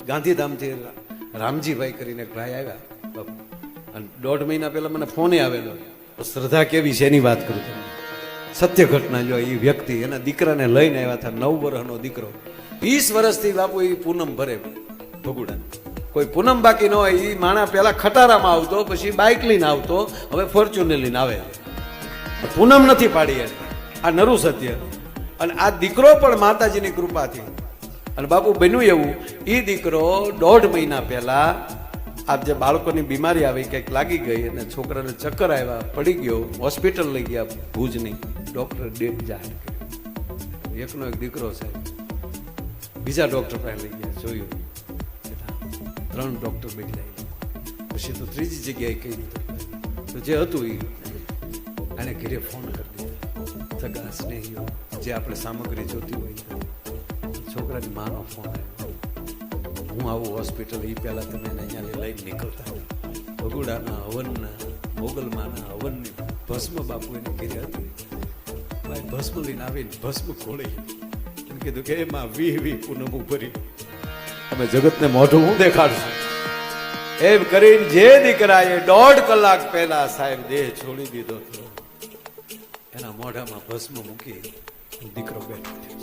ગાંધીધામથી રામજીભાઈ કરીને એક ભાઈ આવ્યા બાપુ, અને 1.5 મહિના પહેલા મને ફોને આવેલો. શ્રદ્ધા કેવી છે એની વાત કરું તમને. સત્ય ઘટના જો, એ વ્યક્તિ એના દીકરાને લઈને આવ્યા હતા, 9 વર્ષનો દીકરો. 20 વર્ષથી બાપુ એ પૂનમ ભરે ભગુડા. કોઈ પૂનમ બાકી ન હોય. એ માણા પેલા ખટારામાં આવતો, પછી બાઇક લઈને આવતો, હવે ફોર્ચ્યુનર લઈને આવે. પૂનમ નથી પાડી એને. આ નરું સત્ય. અને આ દીકરો પણ માતાજીની કૃપાથી. અને બાપુ બન્યું એવું, એ દીકરો 1.5 મહિના પહેલા આ જે બાળકોની બીમારી આવી, કંઈક લાગી ગઈ અને છોકરાને ચક્કર આવ્યા, પડી ગયો, હોસ્પિટલ લઈ ગયા ભુજની. ડોક્ટર ડેટ જાહેર કર્યો. એકનો એક દીકરો છે. બીજા ડોક્ટર પાસે લઈ ગયા, જોયું 3 ડોક્ટર બદલાય. પછી તો ત્રીજી જગ્યાએ કહી દીધું. તો જે હતું એ એને ઘરે ફોન કરી દીધો. સગા સ્નેહીઓ જે આપણે સામગ્રી જોતી હોય. છોકરાની માનો ફોન આવ્યો, હું આવું હોસ્પિટલ, એ પહેલા તમે એને અહીંયા લઈને નીકળતા. ભગુડાના હવનના, મોગલમાના હવનની ભસ્મ બાપુ એને ઘરે હતી. ભાઈ ભસ્મ લઈને આવીને ભસ્મ ખોળી એમ કીધું કે એમાં 20 પૂનમ ભરી તમે જગતને મોઢું હું દેખાડશું. એમ કરીને જે દીકરાએ 1.5 કલાક પહેલા સાહેબ દેહ છોડી દીધો હતો, એના મોઢામાં ભસ્મ મૂકી દીકરો બેઠો થયો.